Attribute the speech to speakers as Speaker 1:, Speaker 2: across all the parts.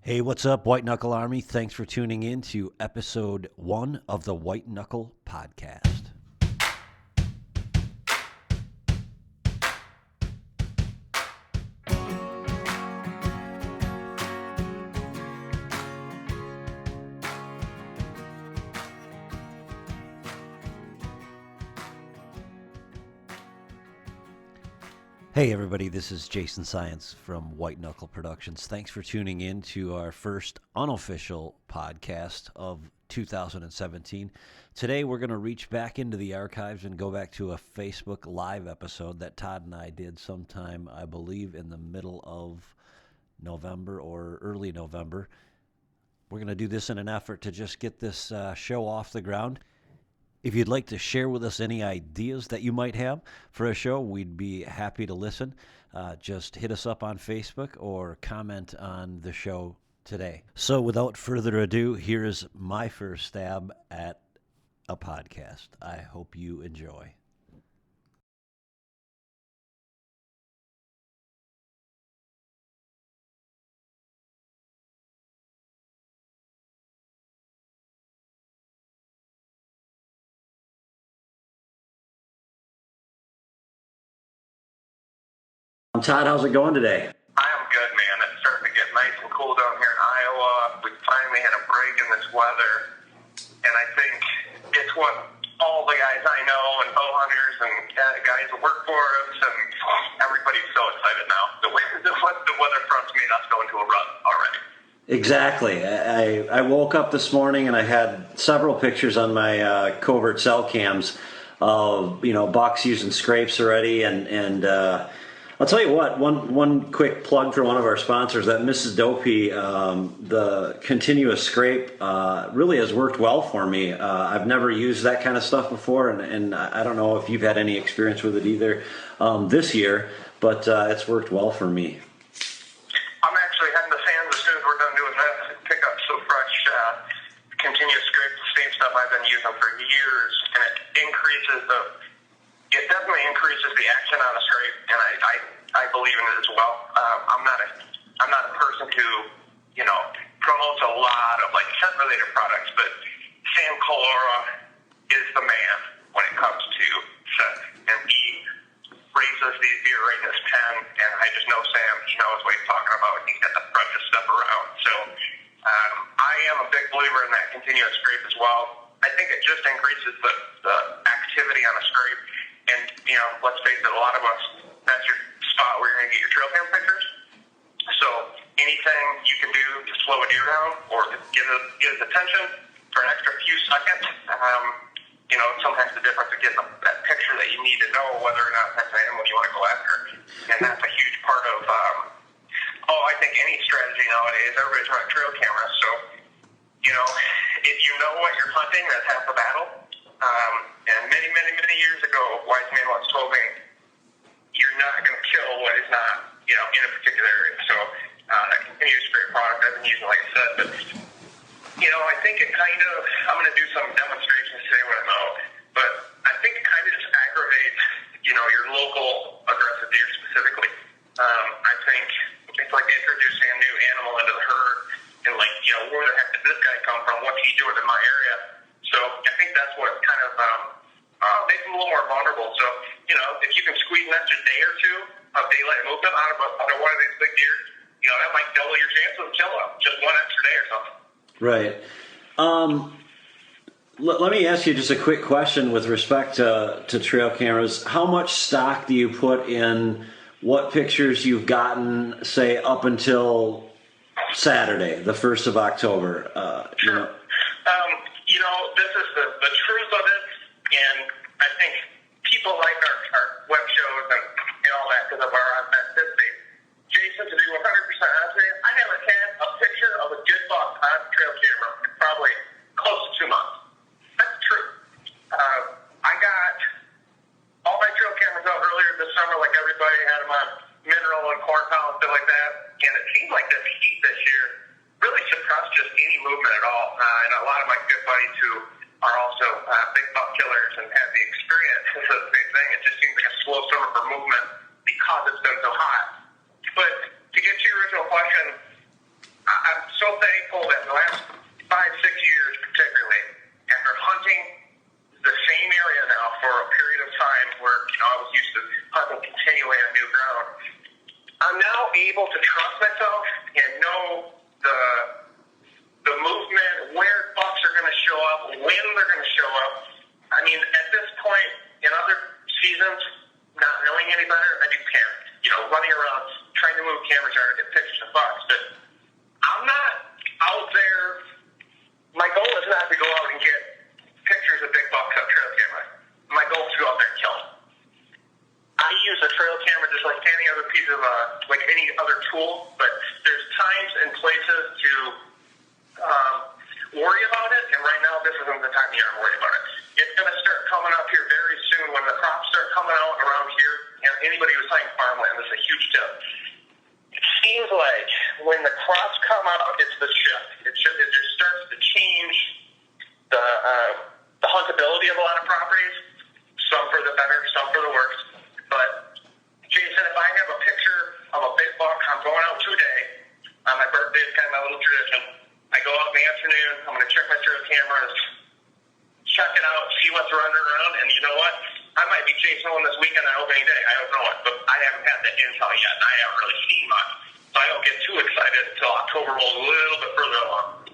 Speaker 1: Hey, what's up, White Knuckle Army? Thanks for tuning in to episode 1 of the White Knuckle Podcast. Hey everybody, this is Jason Syens from White Knuckle Productions. Thanks for tuning in to our first unofficial podcast of 2017. Today we're going to reach back into the archives and go back to a Facebook Live episode that Todd and I did sometime, I believe, in the middle of November or early November. We're going to do this in an effort to just get this show off the ground. If you'd like to share with us any ideas that you might have for a show, we'd be happy to listen. Just hit us up on Facebook or comment on the show today. So without further ado, here is my first stab at a podcast. I hope you enjoy. Todd, how's it going today?
Speaker 2: I am good, man. It's starting to get nice and cool down here in Iowa. We finally had a break in this weather, and I think it's what all the guys I know and bow hunters and guys that work for us and everybody's so excited now. The weather front's made us go into a rut already.
Speaker 1: Exactly. I woke up this morning and I had several pictures on my covert cell cams of bucks using scrapes already, and I'll tell you what, one quick plug for one of our sponsors, that Mrs. Dopey, the continuous scrape really has worked well for me. I've never used that kind of stuff before, and I don't know if you've had any experience with it either this year, but it's worked well for me.
Speaker 2: I'm actually heading to Syens as soon as we're done doing this and pick up some fresh continuous scrape, the same stuff I've been using for years, and it definitely increases the action on a scrape, and I believe in it as well. I'm not a person who promotes a lot of like scent related products, but Sam Colora is the man when it comes to scent, and he raises these deer right in his pen, and I just know Sam. He knows what he's talking about. He's got the freshest stuff around. So I am a big believer in that continuous scrape as well. I think it just increases the activity on a scrape. And, let's face it, a lot of us, that's your spot where you're going to get your trail cam pictures. So anything you can do to slow a deer down or to get his attention for an extra few seconds, sometimes the difference of getting that picture that you need to know whether or not that's an animal you want to go after. And that's a huge part of, I think any strategy nowadays, everybody's running trail cameras. So, if you know what you're hunting, that's half the battle. And many, many, many years ago, a wise man once told me, you're not going to kill what is not, in a particular area. So that continuous scrape product I've been using, like I said, but, I think it I'm going to do some demonstrations today when I'm out, but I think it kind of just aggravates, your local aggressive deer specifically. I think it's like introducing a new animal into the herd and where the heck did this guy come from? What's he doing in my area? So I think that's what kind of makes them a little more vulnerable. So, if you can squeeze an extra day or two of daylight movement out of one of these big deer, that might double your chances of killing them, just one extra day or something.
Speaker 1: Right. Let me ask you just a quick question with respect to trail cameras. How much stock do you put in what pictures you've gotten, say, up until Saturday, the 1st of October?
Speaker 2: Sure. This is the truth of it, and I think people like our web shows and all that because of our authenticity. Jason, to be 100% honest with you, I haven't had a picture of a good buck on trail camera in probably close to 2 months. That's true. I got all my trail cameras out earlier this summer, like everybody had them on mineral and corn pile and stuff like that, and it seems like this heat this year really suppressed just any movement at all. And a lot of my good buddies who are also big buck killers and have the experience, this is the same thing. It just seems like a slow summer for movement because it's been so hot. But to get to your original question, I'm places to worry about it, and right now this isn't the time of year I'm worried about it. It's going to start coming up here very soon when the crops start coming out around here, and anybody who's hunting farmland, this is a huge tip. It seems like when the crops come out, it's the shift. It just starts to change the huntability of a lot of properties, some for the better, some for the worse. But Jason, if I have a picture of a big buck, I'm going out today. On my birthday, it's kind of my little tradition. I go out in the afternoon, I'm going to check my trail cameras, check it out, see what's running around, and you know what? I might be chasing one this weekend on opening day. I don't know it, but I haven't had that intel yet, and I haven't really seen much. So I don't get too excited until October rolls a little bit further along.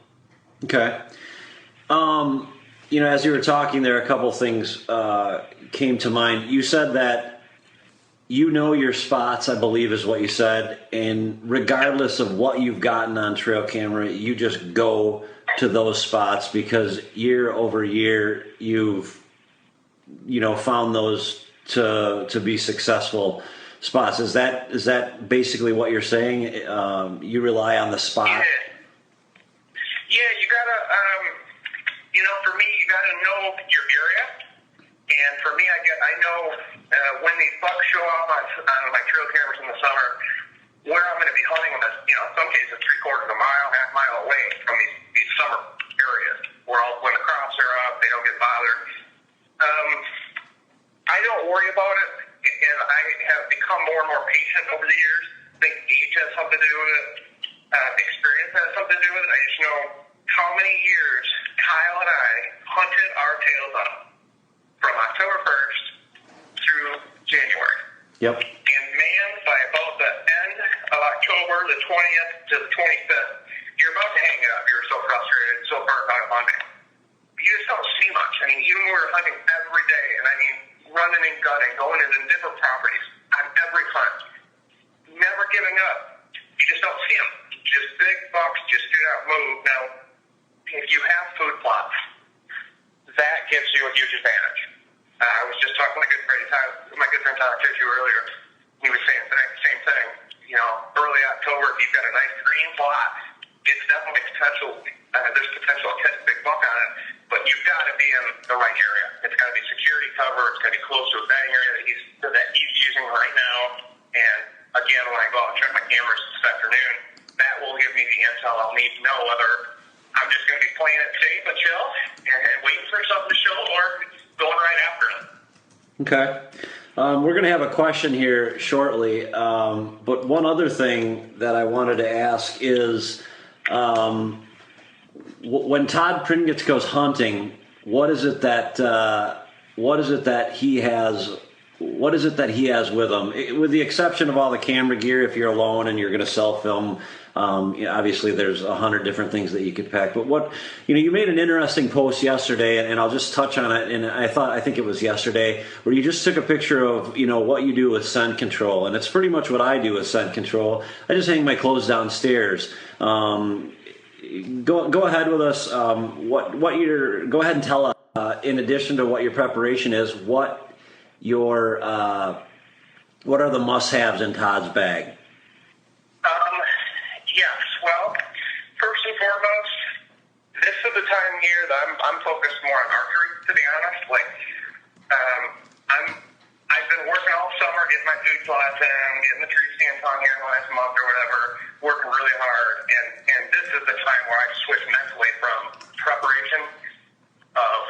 Speaker 1: Okay. As you were talking there, a couple things came to mind. You said that you know your spots, I believe is what you said, and regardless of what you've gotten on trail camera, you just go to those spots because year over year you've found those to be successful spots. Is that basically what you're saying? You rely on the spot?
Speaker 2: Yeah, you gotta for me, you gotta know your area. And for me, I know when these bucks show up on my trail cameras in the summer, where I'm going to be hunting them is, in some cases, 3/4 of a mile, half mile away from these summer areas where when the crops are up, they don't get bothered. I don't worry about it, and I have become more and more patient over the years. I think age has something to do with it. Experience has something to do with it. I just know how many years Kyle and I hunted our tails up from October 1st through January.
Speaker 1: Yep.
Speaker 2: And man, by about the end of October, the 20th to the 25th, you're about to hang it up. You're so frustrated, so burnt out of hunting. You just don't see much. I mean, even when we're hunting every day, and I mean running and gutting, going into different properties on every hunt, never giving up. You just don't see them. Just big bucks, just do not move. Now, if you have food plots, that gives you a huge advantage. I was just talking to my good friend Todd earlier. He was saying the same thing. Early October, if you've got a nice green plot, it's definitely potential. There's potential to catch a big buck on it, but you've got to be in the right area. It's got to be security cover. It's got to be close to a bedding area that he's using right now. And again, when I go out and check my cameras this afternoon, that will give me the intel I'll need to know whether I'm just going to be playing it safe and chill and waiting for something to show, or going right after it. Okay.
Speaker 1: We're going to have a question here shortly, but one other thing that I wanted to ask is, when Todd Pringnitz goes hunting, what is it that he has? What is it that he has with him? With the exception of all the camera gear, if you're alone and you're going to self-film, obviously there's 100 different things that you could pack. But you made an interesting post yesterday, and I'll just touch on it. And I think it was yesterday, where you just took a picture of what you do with scent control, and it's pretty much what I do with scent control. I just hang my clothes downstairs. Go ahead with us. Go ahead and tell us. In addition to what your preparation is, what are the must-haves in Todd's bag?
Speaker 2: Yes. Well, first and foremost, this is the time of year that I'm focused more on archery. To be honest, I've been working all summer, getting my food plots in, getting the tree stands on here in the last month or whatever, working really hard, and this is the time where I switch mentally from preparation of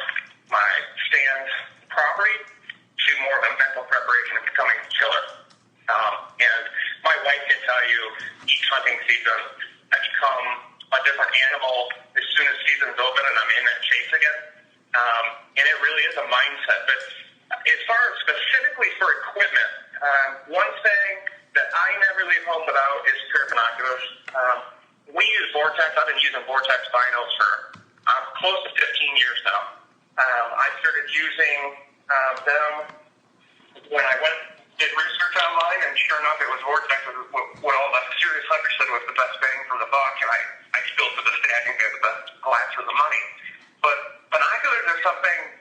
Speaker 2: my stand property to more of a mental preparation of becoming a killer. And my wife can tell you, each hunting season, I become a different animal as soon as season's open and I'm in that chase again. And it really is a mindset. But as far as specifically for equipment, one thing that I never leave home without is a pair of binoculars. We use Vortex. I've been using Vortex binos for close to 15 years now. I started using them when I did research online, and sure enough, it was Vortex. What all the serious hunters said was the best bang for the buck, and I still to this day I think they're the best glass for the money. But binoculars are something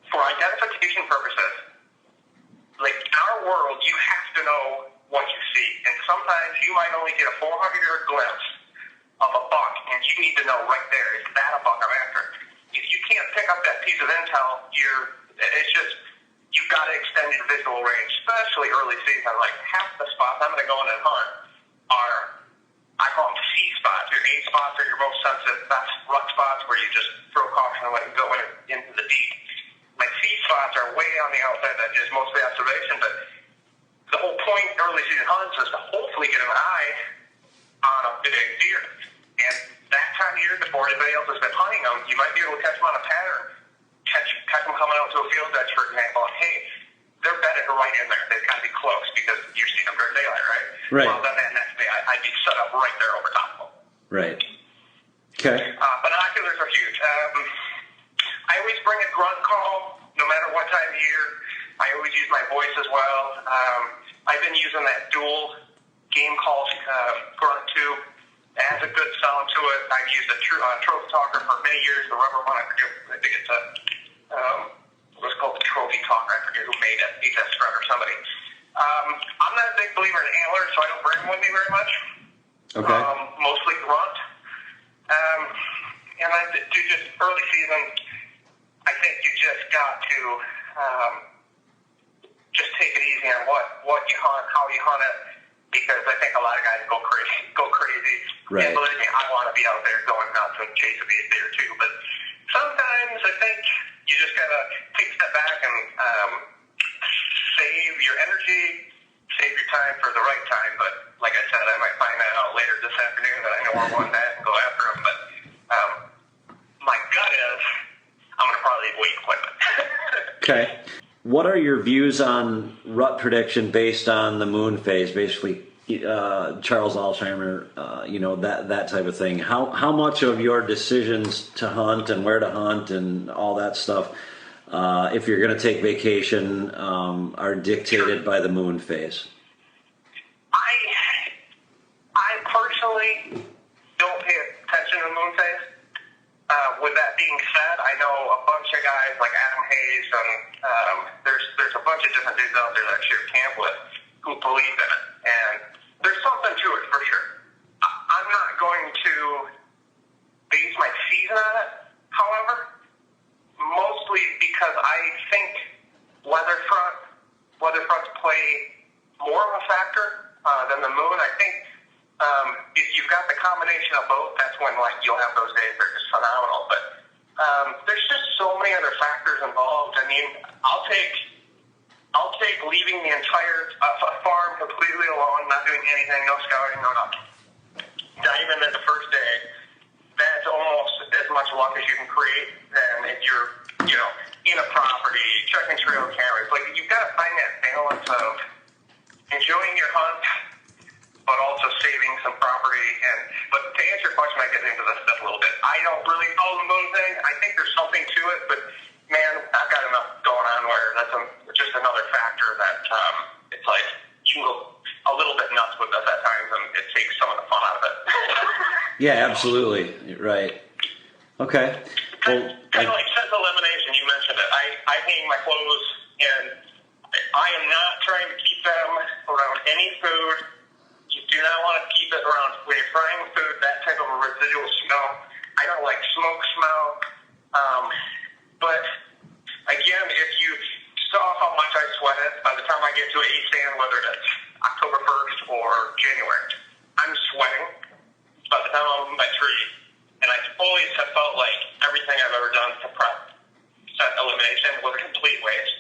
Speaker 2: for identification purposes. Like in our world, you have to know what you see, and sometimes you might only get a 400-yard glimpse piece of intel, it's just, you've got to extend your visual range, especially early season. Like half the spots I'm going to go in and hunt are, I call them C spots. Your A spots are your most sensitive. That's rut spots where you just throw caution and let it go into the deep. My C spots are way on the outside edges, mostly observation, but the whole point early season hunts is to hopefully get an eye on a big deer. And that time of year, before anybody else has been hunting them, you might be able to catch them on a pattern. Catch them coming out to a field edge, for example, and hey, they're bedded right in there. They've got to be close because you're seeing them during daylight, right?
Speaker 1: Right.
Speaker 2: Well, then that next day, I'd be set up right there over top of them.
Speaker 1: Right. Okay.
Speaker 2: Binoculars are huge. I always bring a grunt call, no matter what time of year. I always use my voice as well. I've been using that dual game call grunt tube. It has a good sound to it. I've used a trophy talker for many years. The rubber one, I think it's what's called the trophy talker. I forget who made it. HS Scrub or somebody. I'm not a big believer in antlers, so I don't bring them with me very much.
Speaker 1: Okay.
Speaker 2: Mostly grunt. And I do just early season. I think you just got to just take it easy on what you hunt, how you hunt it, because I think a lot of guys go crazy.
Speaker 1: Right.
Speaker 2: And believe me, I want to be out there going nuts and chasing these deer too. But sometimes I think you just gotta take a step back and save your energy, save your time for the right time. But like I said, I might find that out later this afternoon that I know where I'm going at and go after them. But my gut is I'm gonna probably leave weight equipment.
Speaker 1: Okay. What are your views on rut prediction based on the moon phase? Basically, Charles Alzheimer, that type of thing. How much of your decisions to hunt and where to hunt and all that stuff, if you're going to take vacation, are dictated by the moon phase?
Speaker 2: I personally don't pay attention to the moon phase. With that being said, I know a bunch of guys like Adam Hayes and there's a bunch of different dudes out there that I share camp with who believe in it, and there's something to it for sure. I'm not going to base my season on it, however, mostly because I think weatherfronts play more of a factor than the moon. I think if you've got the combination of both, that's when you'll have those days that are just phenomenal. But there's just so many other factors involved. I mean, I'll take leaving the entire farm completely alone, not doing anything, no scouting, no nothing. Diving in the first day, that's almost as much luck as you can create than if you're, in a property, checking trail cameras. Like, you've got to find that balance of enjoying your hunt, but also saving some property. But to answer your question, I get into this stuff a little bit. I don't really follow the moon thing. I think there's something to it, but man, I've got enough going on where that's just another factor that it's like you go a little bit nuts with us at times, and it takes some of the fun out of it.
Speaker 1: Yeah, absolutely. Right. Okay. Well,
Speaker 2: kind of like sense elimination, you mentioned it. I hang my clothes, and I am not trying to keep them around any food. You do not want to keep it around when you're frying food, that type of a residual smell. I don't like smoke smell. But again, if you saw how much I sweated, by the time I get to a stand, whether it's October 1st or January, I'm sweating by the time I'm on my tree. And I always have felt like everything I've ever done to prep set elimination was a complete waste.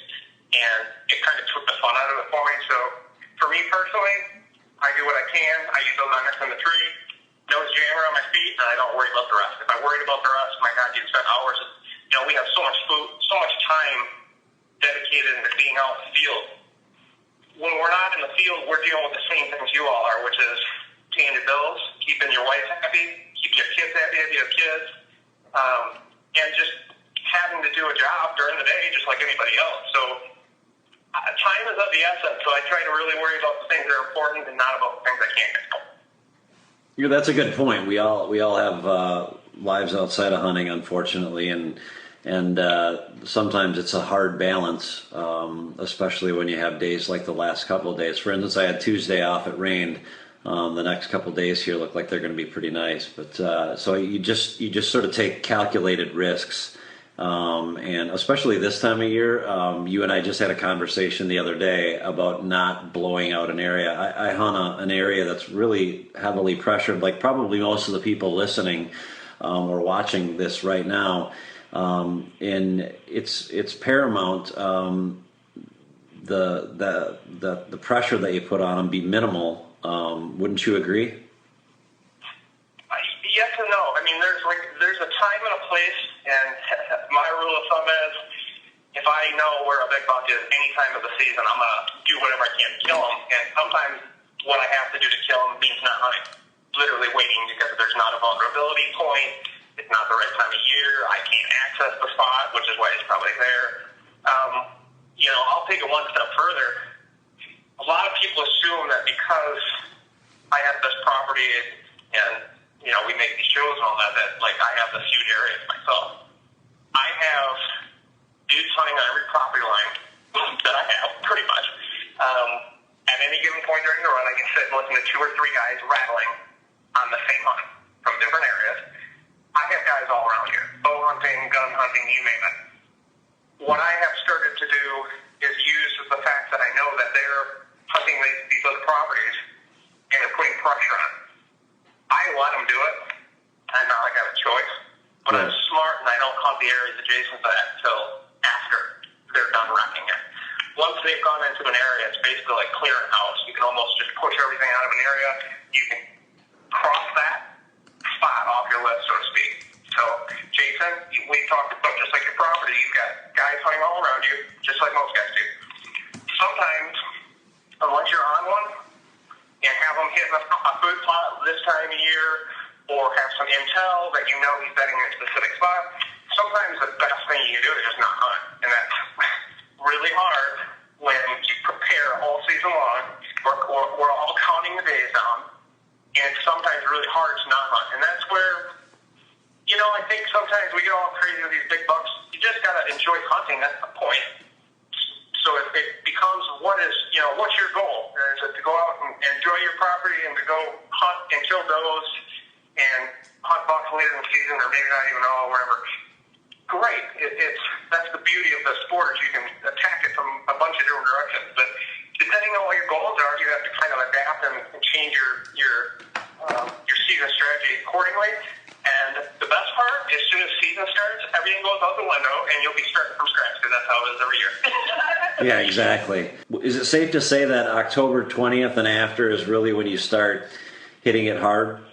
Speaker 2: And it kind of took the fun out of it for me. So for me personally, I do what I can. I use the limits in the tree, nose jammer on my feet, and I don't worry about the rest. If I worried about the rest, my God, you'd spend hours. We have so much food, so much time dedicated into being out in the field. When we're not in the field, we're dealing with the same things you all are, which is paying your bills, keeping your wife happy, keeping your kids happy if you have kids, and just having to do a job during the day just like anybody else. So time is of the essence, so I try to really worry about the things that are important and not about the things I can't control.
Speaker 1: Yeah, that's a good point. We all have lives outside of hunting, unfortunately, and sometimes it's a hard balance, especially when you have days like the last couple of days. For instance, I had Tuesday off. It rained. The next couple of days here look like they're going to be pretty nice. But so you just sort of take calculated risks And especially this time of year, you and I just had a conversation the other day about not blowing out an area. I hunt an area that's really heavily pressured, like probably most of the people listening or watching this right now. And it's paramount. The pressure that you put on them be minimal. Wouldn't you agree?
Speaker 2: Yes and no. I mean, there's a time and a place, and my rule of thumb is if I know where a big buck is any time of the season, I'm gonna do whatever I can to kill him. And sometimes what I have to do to kill him means not hunting, literally waiting because there's not a vulnerability point. It's not the right time of year. I can't access the spot, which is why it's probably there. I'll take it one step further. A lot of people assume that because I have this property and we make these shows and all that like I have this huge area myself. I have dudes hunting on every property line that I have, pretty much. At any given point during the run, I can sit and listen to 2 or 3 guys rattling on the same hunt from different areas. I have guys all around here, bow hunting, gun hunting, you name it. What I have started to do is use the fact that I know that they're hunting these other properties and they're putting pressure on. I let them do it. I'm not like I have a choice, but I'm smart and I don't hunt the areas adjacent to that until after they're done wrecking it. Once they've gone into an area, it's basically like clearing house. You can almost just push everything out of an area. You can cross that spot off your list, so to speak. So, Jason, we talked about just like your property, you've got guys hunting all around you, just like most guys do. Sometimes, unless you're on one, and have them hit a food plot this time of year, or have some intel that you know he's betting in a specific spot, sometimes the best thing you can do is just not hunt. And that's really hard when you prepare all season long. We're all counting the days down, and it's sometimes really hard to not hunt. And that's where, I think sometimes we get all crazy with these big bucks. You just got to enjoy hunting. That's the point. So it becomes what's your goal? Is it to go out and enjoy your property and to go hunt and kill does and hunt bucks later in the season, or maybe not even all, whatever? Great. That's the beauty of the sport. You can attack it from a bunch of different directions. But depending on what your goals are, you have to kind of adapt and change your season strategy accordingly. And the best part, as soon as season starts, everything goes out the window, and you'll be starting from scratch because that's how it is every year.
Speaker 1: Yeah, exactly. Is it safe to say that October 20th and after is really when you start hitting it hard?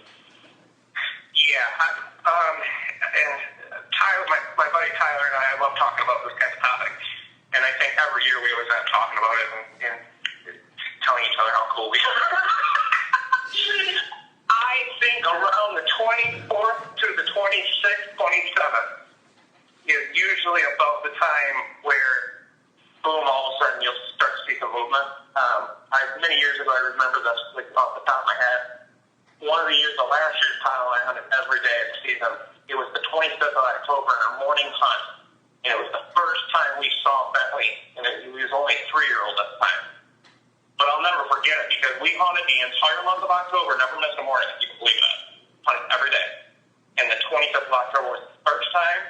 Speaker 2: Yeah. And Tyler, my buddy Tyler and I love talking about this kind of topic. And I think every year we always end up talking about it and telling each other how cool we are. I think around the 24th to the 26th, 27th is usually about the time where, boom, all of a sudden you'll start to see some movement. Many years ago, I remember this like off the top of my head. One of the years, the last year's title, I hunted every day of the season. It was the 25th of October in our morning hunt, and it was the first time we saw Bentley, and he was only a 3-year-old at the time. But I'll never forget it because we hunted the entire month of October, never missed a morning, if you can believe that. Hunted every day. And the 25th of October was the first time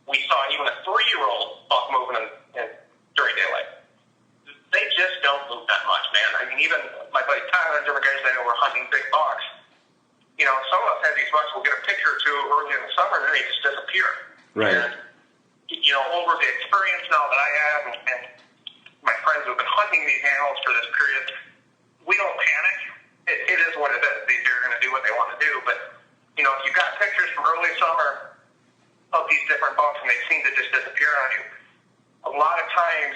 Speaker 2: we saw even a 3-year-old buck moving during daylight. They just don't move that much, man. I mean, even my buddy Tyler and different guys I know were hunting big bucks. Some of us have these bucks, we'll get a picture or two early in the summer, and then they just disappear.
Speaker 1: Right.
Speaker 2: And, over the experience now that I have and my friends who have been hunting these animals for this period, we don't panic. It is what it is. These deer are going to do what they want to do. But, if you've got pictures from early summer of these different bucks and they seem to just disappear on you, a lot of times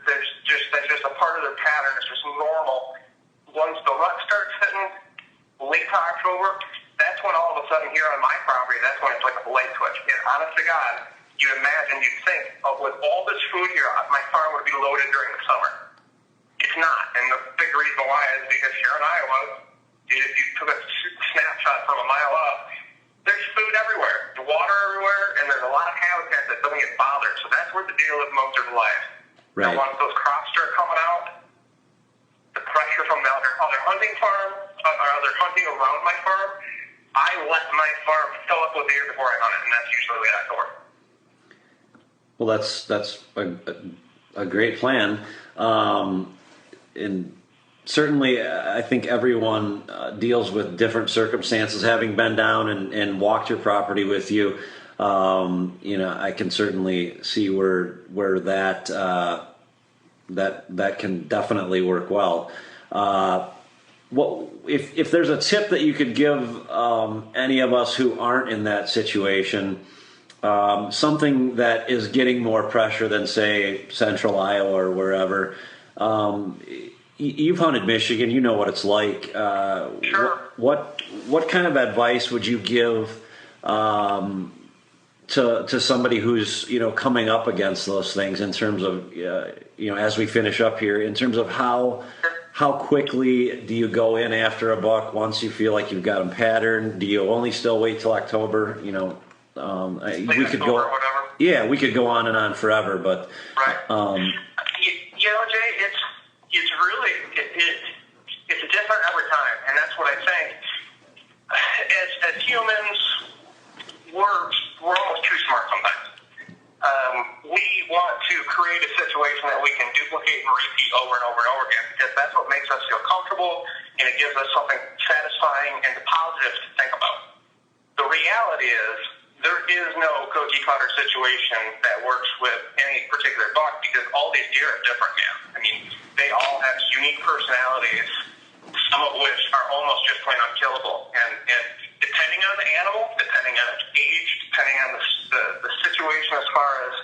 Speaker 2: that's just a part of their pattern. It's just normal. Once the rut starts hitting late October, that's when all of a sudden here on my property, that's when it's like a light switch. And honest to God, you'd think, with all this food here, my farm would be loaded during the summer. It's not. And the big reason why is because here in Iowa, if you took a snapshot from a mile up, there's food everywhere, the water everywhere, and there's a lot of habitat that doesn't get bothered. So that's where the deer live most of their lives.
Speaker 1: Right.
Speaker 2: And once those crops start coming out, the pressure from the other hunting farm, or other hunting around my farm, I let my farm fill up with deer before I hunt it, and that's usually late October.
Speaker 1: Well, that's a great plan, and certainly I think everyone deals with different circumstances. Having been down and walked your property with you, I can certainly see where that can definitely work well. What if there's a tip that you could give any of us who aren't in that situation? Something that is getting more pressure than, say, Central Iowa or wherever. You've hunted Michigan, you know what it's like.
Speaker 2: Sure.
Speaker 1: What kind of advice would you give to somebody who's coming up against those things in terms of as we finish up here, in terms of how quickly do you go in after a buck once you feel like you've got them patterned? Do you only still wait till October? We could go. Yeah, we could go on and on forever, but
Speaker 2: right. Jay, it's really it's different every time, and that's what I think. As humans, we're almost too smart sometimes. We want to create a situation that we can duplicate and repeat over and over and over again, because that's what makes us feel comfortable, and it gives us something satisfying and positive to think about. The reality is, there is no cookie-cutter situation that works with any particular buck, because all these deer are different, man. I mean, they all have unique personalities, some of which are almost just plain unkillable. And depending on the animal, depending on its age, depending on the situation as far as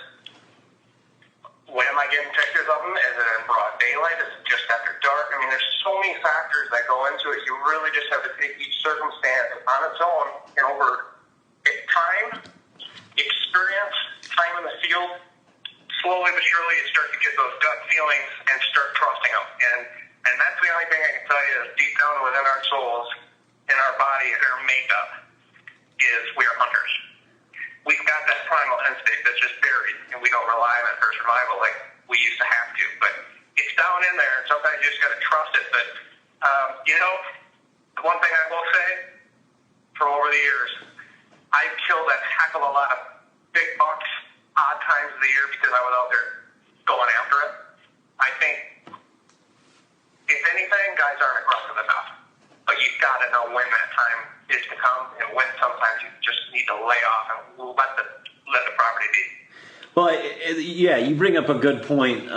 Speaker 2: when am I getting pictures of them, is it in broad daylight, is it just after dark? I mean, there's so many factors that go into it. You really just have to take each circumstance on its own, and over time, experience, time in the field, slowly but surely you start to get those gut feelings and start trusting them. And that's the only thing I can tell you is deep down within our souls, in our body, in our makeup, is we are hunters. We've got that primal instinct that's just buried, and we don't rely on it for survival like we used to have to. But it's down in there, and sometimes you just got to trust it. But, the one thing I will say, for over the years, I've killed a heck of a lot of big bucks odd times of the year because I was out there going after it. I think, if anything, guys aren't aggressive enough. But you've got to know when that time is to come, and when sometimes you just need to lay off and let the property be.
Speaker 1: Well, yeah, you bring up a good point.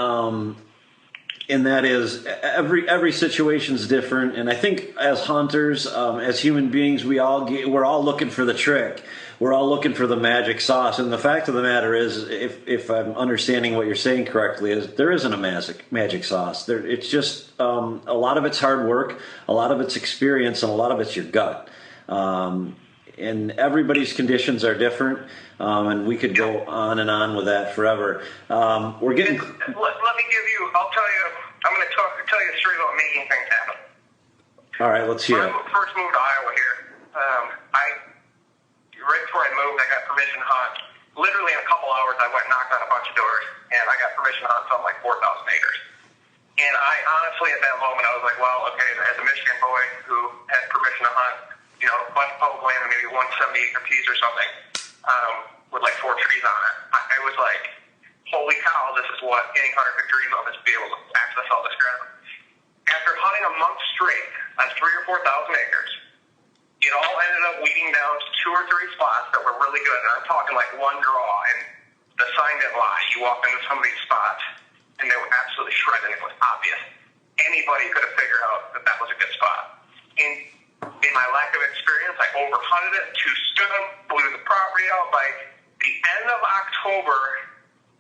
Speaker 1: And that is, every situation's different, and I think as hunters, as human beings, we're all looking for the trick. We're all looking for the magic sauce. And the fact of the matter is, if I'm understanding what you're saying correctly, is there isn't a magic sauce. It's just a lot of it's hard work, a lot of it's experience, and a lot of it's your gut. And everybody's conditions are different, and we could go on and on with that forever. We're getting.
Speaker 2: Let me give you. I'll tell you. I'm going to tell you a story about making things happen.
Speaker 1: All right, let's hear it.
Speaker 2: When I first moved to Iowa here, right before I moved, I got permission to hunt. Literally in a couple hours, I went and knocked on a bunch of doors, and I got permission to hunt something like 4,000 acres. And I honestly, at that moment, I was like, well, okay, as a Michigan boy who had permission to hunt, a bunch of public land and maybe 170-acre piece or something, with like 4 trees on it, I was like, holy cow, this is what any hunter could dream of, is to be able to access all this ground. After hunting a month straight on 3,000 or 4,000 acres, it all ended up weeding down to 2 or 3 spots that were really good. And I'm talking like one draw, and the sign didn't lie. You walked into some of these spots, and they were absolutely shredded. It was obvious. Anybody could have figured out that was a good spot. In my lack of experience, I overhunted it, two-stood them, blew the property out. By the end of October,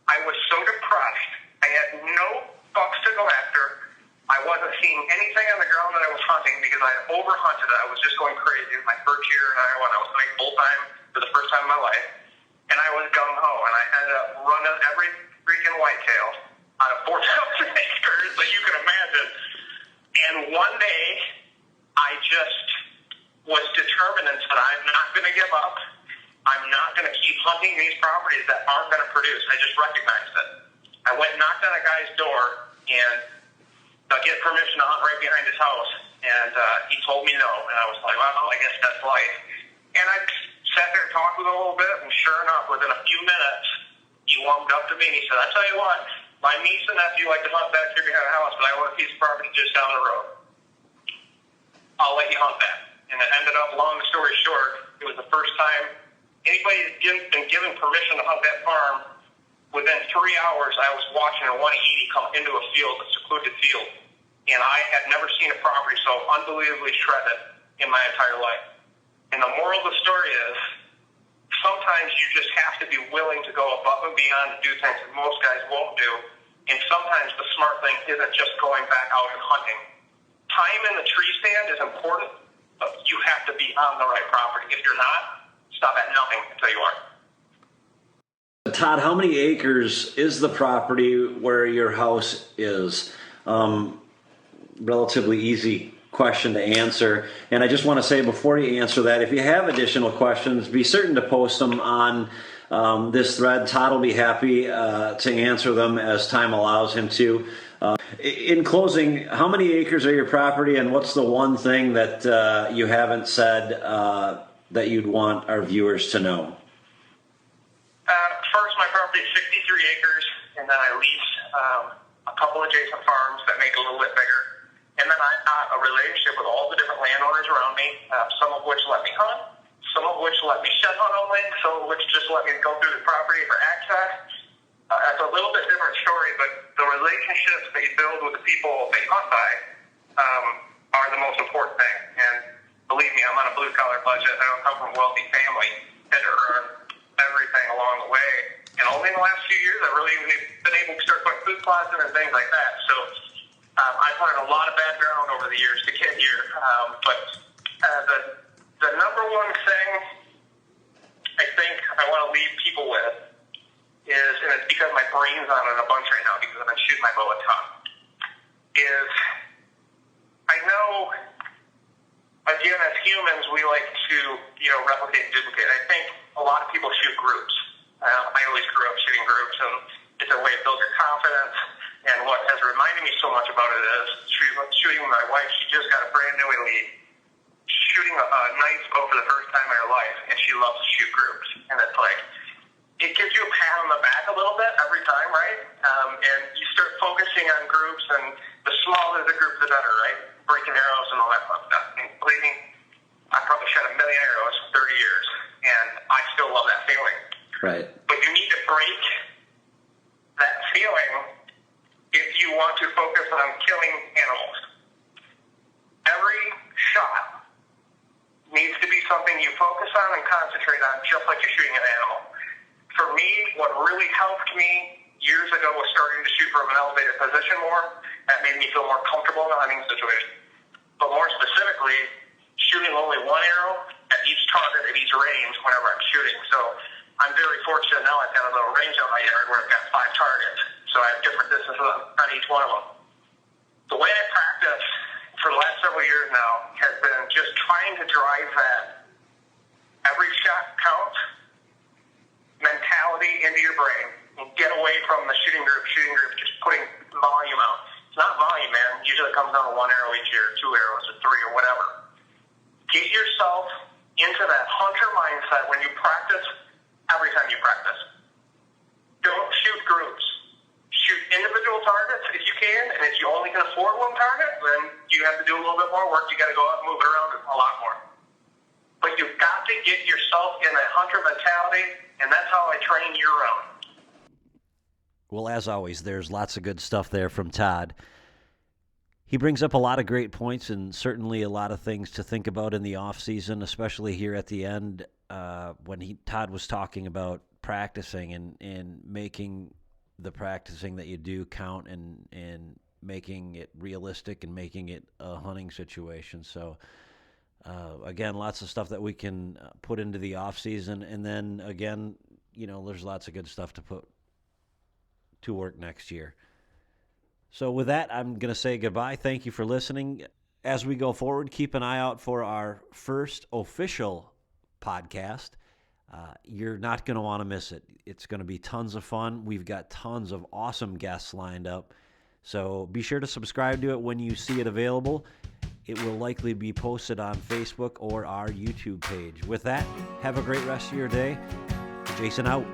Speaker 2: I was so depressed. I had no bucks to go after. I wasn't seeing anything on the ground that I was hunting because I had overhunted it. I was just going crazy. It was my first year in Iowa, and I was hunting full-time for the first time in my life. And I was gung-ho, and I ended up running every freaking whitetail out of 4,000 acres that you can imagine. And one day, I just was determined and said, I'm not going to give up. I'm not going to keep hunting these properties that aren't going to produce. I just recognized it. I went and knocked on a guy's door, and I get permission to hunt right behind his house, and he told me no, and I was like, well, I guess that's life. And I sat there and talked with him a little bit, and sure enough, within a few minutes, He warmed up to me and he said, I tell you what, my niece and nephew like to hunt back here behind the house, but I want a piece of property just down the road. I'll let you hunt that. And it ended up, long story short, it was the first time anybody had been given permission to hunt that farm. Within 3 hours, I was watching a 180 come into a field, a secluded field. And I had never seen a property so unbelievably shredded in my entire life. And the moral of the story is, sometimes you just have to be willing to go above and beyond to do things that most guys won't do. And sometimes the smart thing isn't just going back out and hunting. Time in the tree stand is important, but you have to be on the right property. If you're not, stop at nothing until you are.
Speaker 1: Todd, how many acres is the property where your house is? Relatively easy question to answer. And I just want to say before you answer that, if you have additional questions, be certain to post them on this thread. Todd will be happy to answer them as time allows him to. In closing, how many acres are your property, and what's the one thing that you haven't said that you'd want our viewers to know?
Speaker 2: First, my property is 63 acres, and then I lease a couple adjacent farms that make it a little bit bigger. And then I've got a relationship with all the different landowners around me, some of which let me hunt, some of which let me shed hunt only, some of which just let me go through the property for access. That's a little bit different story, but the relationships that you build with the people that you hunt by are the most important thing. And believe me, I'm on a blue-collar budget. I don't come from a wealthy family. Had to earn everything along the way. And only in the last few years I've really been able to start putting food plots in and things like that. So I've learned a lot of bad ground over the years to get here. But the number one thing I think I want to leave people with is, and it's because my brain's on it a bunch right now because I've been shooting my bow a ton, is I know, again, as humans, we like to, replicate and duplicate. I think a lot of people shoot groups. I always grew up shooting groups, and it's a way to build your confidence. And what has reminded me so much about it is shooting with my wife. She just got a brand new elite, shooting a nice bow for the first time in her life, and she loves to shoot groups. And it's like, it gives you a pat on the back a little bit every time, right? And you start focusing on groups, and the smaller the group, the better, right? Breaking arrows and all that fun stuff. And believe me, I probably shot 1 million arrows in 30 years, and I still love that feeling.
Speaker 1: Right.
Speaker 2: But you need to break that feeling if you want to focus on killing animals. Every shot needs to be something you focus on and concentrate on, just like you're shooting an animal. For me, what really helped me years ago was starting to shoot from an elevated position more. That made me feel more comfortable in a hunting situation. But more specifically, shooting only one arrow at each target, at each range, whenever I'm shooting. So I'm very fortunate now I've got a little range on my yard where I've got 5 targets. So I have different distances on each one of them. The way I practice for the last several years now has been just trying to drive that every shot counts mentality into your brain and get away from the shooting group, just putting volume out. It's not volume, man. Usually it comes down to 1 arrow each year, 2 arrows, or 3, or whatever. Get yourself into that hunter mindset when you practice, every time you practice. Don't shoot groups. Shoot individual targets if you can, and if you only can afford one target, then you have to do a little bit more work. You got to go out and move it around a lot more. But you've got to get yourself in that hunter mentality, and that's how I train year-round.
Speaker 1: Well, as always, there's lots of good stuff there from Todd. He brings up a lot of great points and certainly a lot of things to think about in the off season, especially here at the end when Todd was talking about practicing and making the practicing that you do count and making it realistic and making it a hunting situation. So again, lots of stuff that we can put into the off season, and then again, there's lots of good stuff to put to work next year. So with that, I'm going to say goodbye. Thank you for listening. As we go forward, keep an eye out for our first official podcast. You're not going to want to miss it. It's going to be tons of fun. We've got tons of awesome guests lined up. So be sure to subscribe to it when you see it available. It will likely be posted on Facebook or our YouTube page. With that, have a great rest of your day. Jason out.